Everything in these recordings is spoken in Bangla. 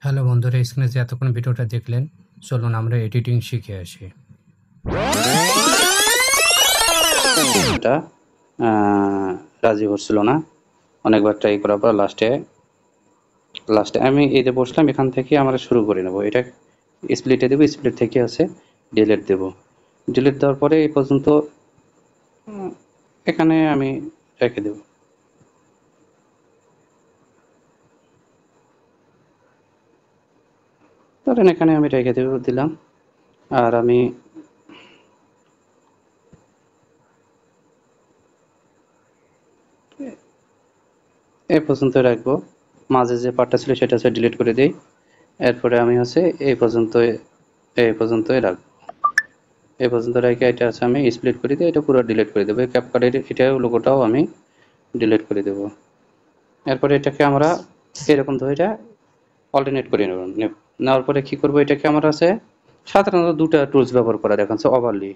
হ্যালো বন্ধুরা, স্ক্রিনে যে এতক্ষণ ভিডিওটা দেখলেন, চলুন আমরা এডিটিং শিখে আসি। এটা রাজি হচ্ছিল না, অনেকবার ট্রাই করার পর লাস্টে আমি এই যে বসলাম, এখান থেকে আমরা শুরু করে নেব। এটা স্প্লিটে দেবো, স্প্লিট থেকে আছে ডিলিট দেব। ডিলিট দেওয়ার পরে এই পর্যন্ত এখানে আমি রেখে দেব। ধরেন এখানে আমি রেখে দিলাম। আর আমি এই পর্যন্ত রাখবো। মাঝে যে পার্টটা ছিল সেটা হচ্ছে ডিলিট করে দিই। এরপরে আমি হচ্ছে এই পর্যন্তই রাখবো। এই পর্যন্ত রেখে এটা আছে আমি স্প্লিট করে দিই, এটা পুরো ডিলিট করে দেবো। ক্যাপকাটের এটাও লোগোটাও আমি ডিলিট করে দেবো। এরপরে এটাকে আমরা এরকম ধরে অল্টারনেট করে নেব। নেওয়ার পরে কী করবো, এটাকে আমার আছে সাধারণত দুটা টুলস ব্যবহার করা দেখা যাচ্ছে। ওভারলি,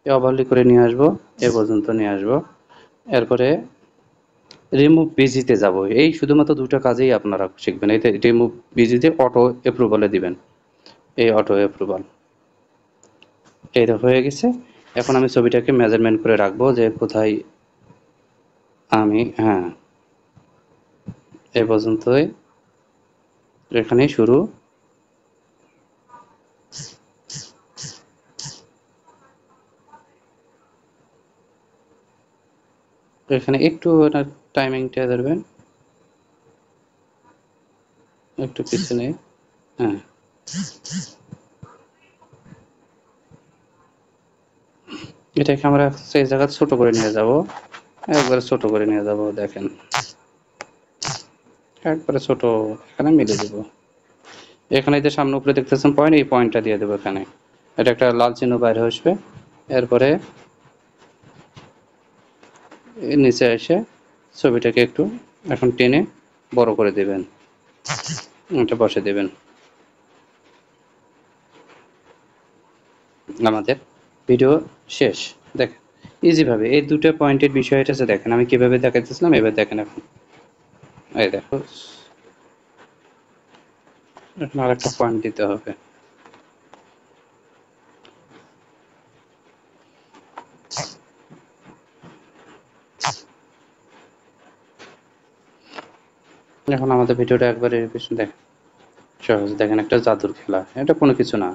এই ওভারলি করে নিয়ে আসবো, এ পর্যন্ত নিয়ে আসবো। এরপরে রিমুভ বিজিতে যাব। এই শুধুমাত্র দুটো কাজেই আপনারা শিখবেন। এই রিমুভ বিজিতে অটো অ্যাপ্রুভালে দিবেন, এই অটো অ্যাপ্রুভাল। এটা হয়ে গেছে। এখন আমি ছবিটাকে মেজারমেন্ট করে রাখবো যে কোথায় আমি এ পর্যন্তই, এখানেই শুরু। এখানে একটু টাইমিংটা ধরবেন, একটু পিছনে। হ্যাঁ, এটাকে আমরা সেই জায়গা ছোট করে নিয়ে যাব, একবারে ছোট করে নিয়ে যাব। দেখেন একবারে ছোট, এখানে মিলে দেব। এখানে যে সামনে উপরে দেখতেছেন পয়েন্ট, এই পয়েন্টটা দিয়ে দেবো এখানে। এটা একটা লাল চিহ্ন বাইরে আসবে। এরপরে নিচে এসে ছবিটাকে একটু এখন টেনে বড় করে দেবেন, এটা বসে দেবেন। আমাদের ভিডিও শেষ। দেখেন ইজিভাবে এই দুটো পয়েন্টের বিষয়টা আছে। দেখেন আমি কিভাবে দেখাতেছিলাম, এবার দেখেন। এখন এই দেখো, এখন আর একটা পয়েন্ট দিতে হবে। এখন আমাদের ভিডিওটা একবারে দেখেন, সহজ। দেখেন একটা জাদুর খেলা, এটা কোনো কিছু না।